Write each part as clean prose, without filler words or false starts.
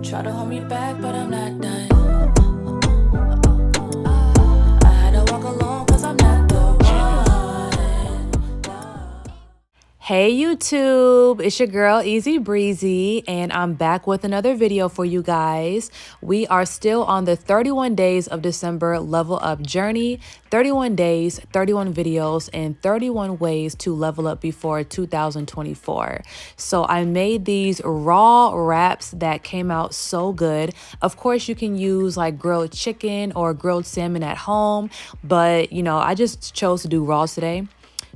Try to hold me back, but I'm not done. I had to walk alone, cause I'm not the one. Hey YouTube, it's your girl Easy Breezy, and I'm back with another video for you guys. We are still on the 31 days of December level up journey, 31 days, 31 videos, and 31 ways to level up before 2024. So I made these raw wraps that came out so good. Of course, you can use like grilled chicken or grilled salmon at home, but I just chose to do raw today.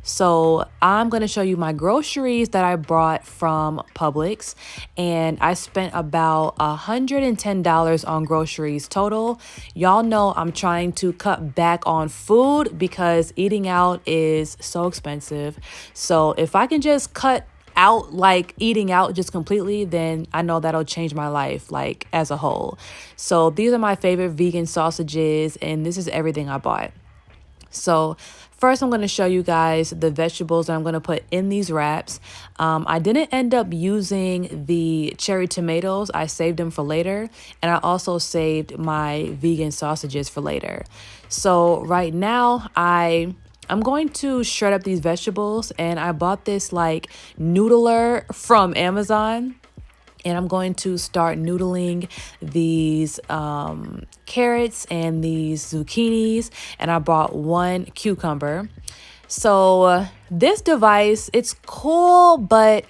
So I'm going to show you my groceries that I brought from Publix, and I spent about $110 on groceries total. Y'all know I'm trying to cut back on food because eating out is so expensive. So if I can just cut out like eating out just completely, then I know that'll change my life like as a whole. So these are my favorite vegan sausages, and this is everything I bought. So first, I'm going to show you guys the vegetables that I'm going to put in these wraps. I didn't end up using the cherry tomatoes. I saved them for later. And I also saved my vegan sausages for later. So right now, I'm going to shred up these vegetables. And I bought this like noodler from Amazon. And I'm going to start noodling these carrots and these zucchinis. And I bought one cucumber. So this device, it's cool, but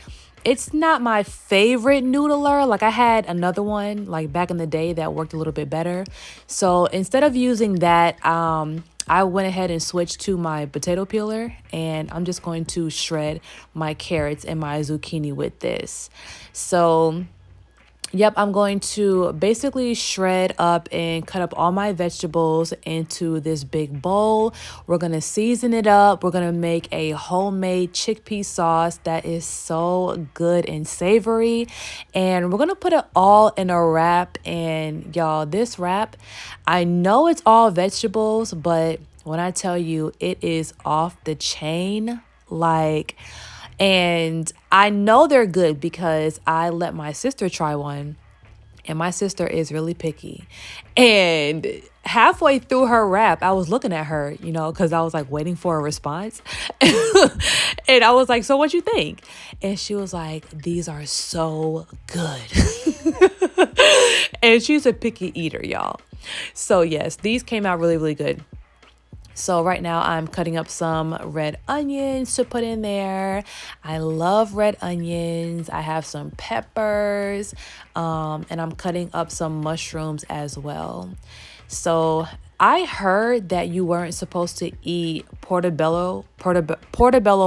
it's not my favorite noodler. Like I had another one like back in the day that worked a little bit better. So instead of using that, I went ahead and switched to my potato peeler, and I'm just going to shred my carrots and my zucchini with this. So yep, I'm going to basically shred up and cut up all my vegetables into this big bowl. We're going to season it up. We're going to make a homemade chickpea sauce that is so good and savory. And we're going to put it all in a wrap. And y'all, this wrap, I know it's all vegetables, but when I tell you it is off the chain, and I know they're good because I let my sister try one, and my sister is really picky. And halfway through her wrap, I was looking at her, because I was like waiting for a response. And I was like, so what you think? And she was like, these are so good. And she's a picky eater, y'all. So yes, these came out really, really good. So right now I'm cutting up some red onions to put in there. I love red onions. I have some peppers, and I'm cutting up some mushrooms as well. So I heard that you weren't supposed to eat portobello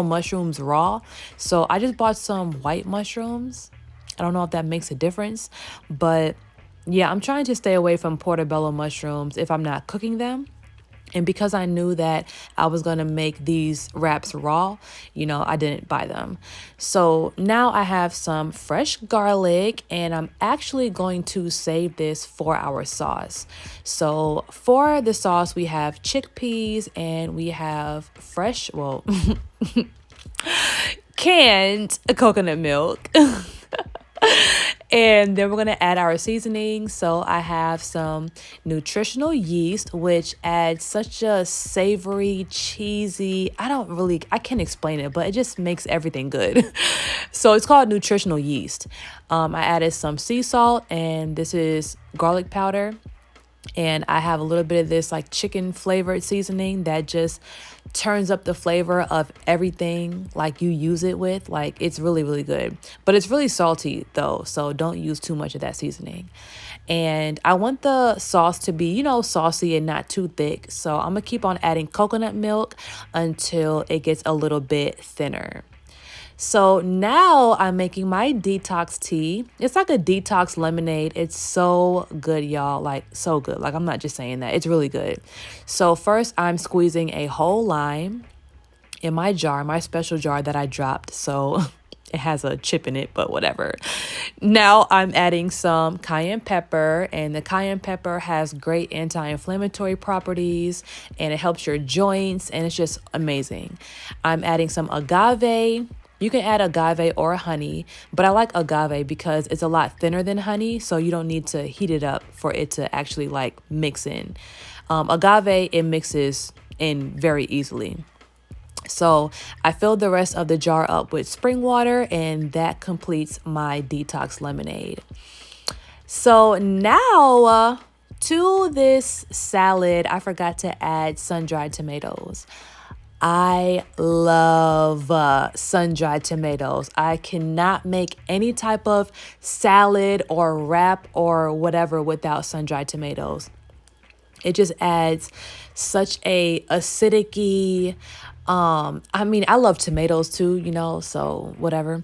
mushrooms raw. So I just bought some white mushrooms. I don't know if that makes a difference, but yeah, I'm trying to stay away from portobello mushrooms if I'm not cooking them. And because I knew that I was going to make these wraps raw, I didn't buy them. So now I have some fresh garlic, and I'm actually going to save this for our sauce. So for the sauce, we have chickpeas and we have canned coconut milk. And then we're going to add our seasoning. So I have some nutritional yeast, which adds such a savory, cheesy, I can't explain it, but it just makes everything good. So it's called nutritional yeast. I added some sea salt, and this is garlic powder. And I have a little bit of this like chicken flavored seasoning that just turns up the flavor of everything like you use it with. Like it's really, really good, but it's really salty though. So don't use too much of that seasoning. And I want the sauce to be, saucy and not too thick. So I'm gonna keep on adding coconut milk until it gets a little bit thinner. So now I'm making my detox tea. It's like a detox lemonade. It's so good, y'all. Like so good. Like I'm not just saying that. It's really good. So first I'm squeezing a whole lime in my jar, my special jar that I dropped. So it has a chip in it, but whatever. Now I'm adding some cayenne pepper, and the cayenne pepper has great anti-inflammatory properties, and it helps your joints, and it's just amazing. I'm adding some agave. You can add agave or honey, but I like agave because it's a lot thinner than honey, so you don't need to heat it up for it to actually like mix in. Agave, it mixes in very easily. So I filled the rest of the jar up with spring water, and that completes my detox lemonade. So now to this salad, I forgot to add sun-dried tomatoes. I love sun-dried tomatoes. I cannot make any type of salad or wrap or whatever without sun-dried tomatoes. It just adds such a acidic I mean, I love tomatoes too, you know, so whatever.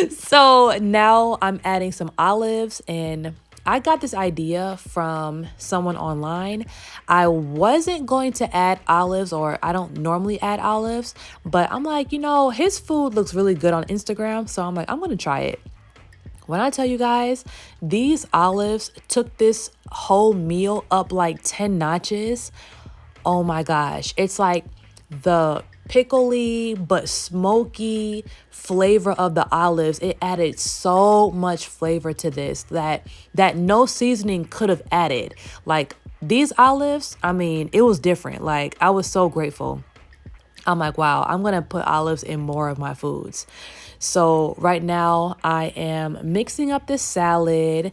So now I'm adding some olives, and I got this idea from someone online. I wasn't going to add olives, or I don't normally add olives, but I'm like, you know, his food looks really good on Instagram. So I'm like, I'm going to try it. When I tell you guys, these olives took this whole meal up like 10 notches. Oh my gosh. It's like the pickly but smoky flavor of the olives. It added so much flavor to this that no seasoning could have added. Like these olives, I mean, it was different. Like I was so grateful. I'm like, wow, I'm going to put olives in more of my foods. So right now I am mixing up this salad,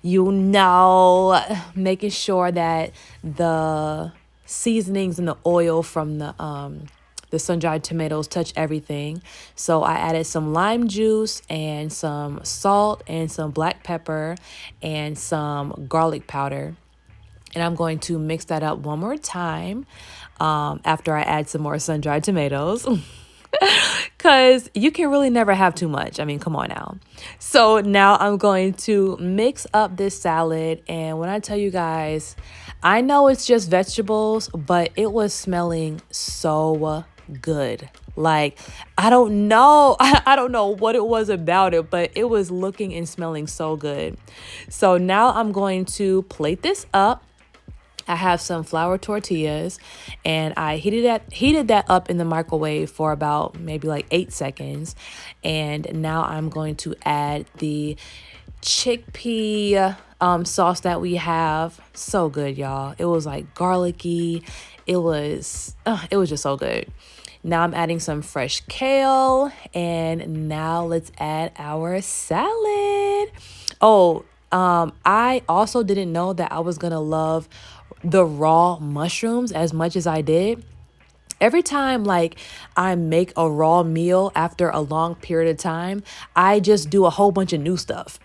you know, making sure that the seasonings and the oil from the sun-dried tomatoes touch everything. So I added some lime juice and some salt and some black pepper and some garlic powder. And I'm going to mix that up one more time after I add some more sun-dried tomatoes. Because you can really never have too much. I mean, come on now. So now I'm going to mix up this salad. And when I tell you guys, I know it's just vegetables, but it was smelling so good. Like, I don't know. I don't know what it was about it, but it was looking and smelling so good. So now I'm going to plate this up. I have some flour tortillas, and I heated that up in the microwave for about maybe like 8 seconds. And now I'm going to add the chickpea sauce that we have. So good, y'all. It was like garlicky. It was just so good. Now I'm adding some fresh kale, and now let's add our salad. Oh, I also didn't know that I was gonna love the raw mushrooms as much as I did. Every time like I make a raw meal after a long period of time, I just do a whole bunch of new stuff,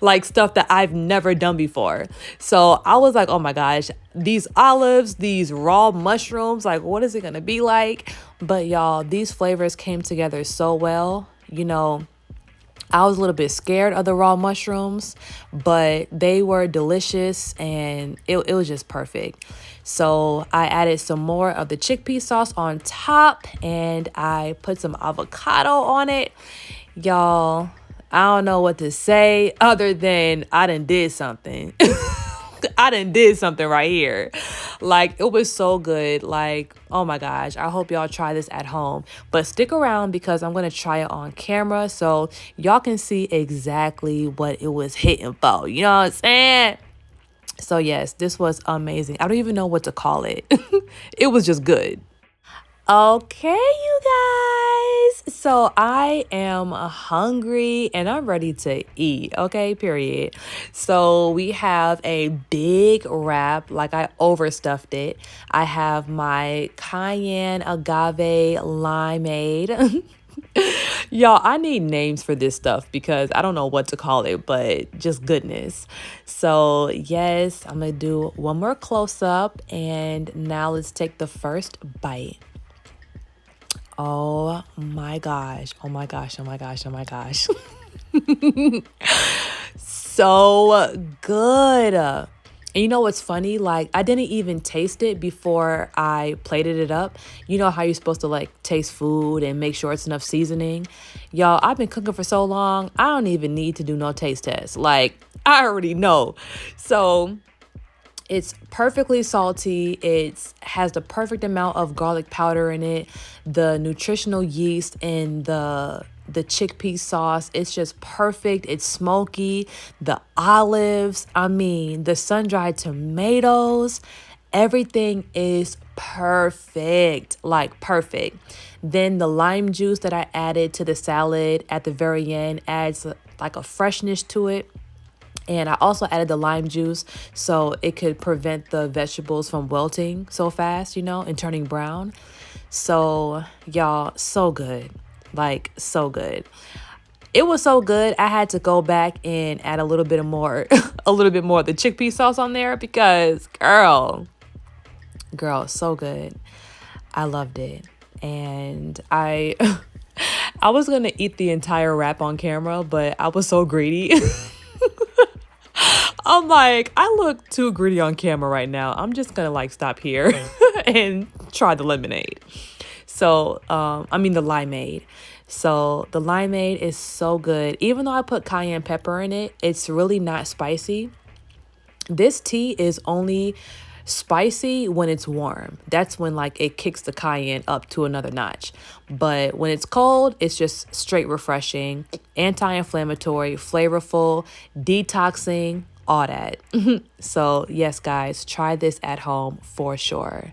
like stuff that I've never done before. So I was like, oh my gosh, these olives, these raw mushrooms, like what is it gonna be like? But y'all, these flavors came together so well. You know, I was a little bit scared of the raw mushrooms, but they were delicious, and it was just perfect. So I added some more of the chickpea sauce on top, and I put some avocado on it. Y'all, I don't know what to say other than I done did something. I done did something right here. Like, it was so good. Like, oh my gosh, I hope y'all try this at home. But stick around because I'm going to try it on camera so y'all can see exactly what it was hitting for. You know what I'm saying? So yes, this was amazing. I don't even know what to call it. It was just good. Okay, you guys. So I am hungry and I'm ready to eat. Okay, period. So we have a big wrap, like I overstuffed it. I have my cayenne agave limeade. Y'all, I need names for this stuff because I don't know what to call it, but just goodness. So yes, I'm gonna do one more close up, and now let's take the first bite. Oh my gosh. Oh my gosh. Oh my gosh. Oh my gosh. So good. And you know what's funny? Like, I didn't even taste it before I plated it up. You know how you're supposed to like taste food and make sure it's enough seasoning? Y'all, I've been cooking for so long, I don't even need to do no taste test. Like, I already know. So It's perfectly salty. It has the perfect amount of garlic powder in it. The nutritional yeast in the chickpea sauce, it's just perfect. It's smoky. The olives, I mean, the sun-dried tomatoes, everything is perfect, like perfect. Then the lime juice that I added to the salad at the very end adds like a freshness to it. And I also added the lime juice so it could prevent the vegetables from wilting so fast, and turning brown. So, y'all, so good. Like, so good. It was so good. I had to go back and add a little bit of more, a little bit more of the chickpea sauce on there because, girl, so good. I loved it. And I was going to eat the entire wrap on camera, but I was so greedy. I'm like, I look too greedy on camera right now. I'm just gonna like stop here and try the lemonade. So, I mean the limeade. So the limeade is so good. Even though I put cayenne pepper in it, it's really not spicy. This tea is only spicy when it's warm. That's when like it kicks the cayenne up to another notch. But when it's cold, it's just straight refreshing, anti-inflammatory, flavorful, detoxing, all that. So yes, guys, try this at home for sure.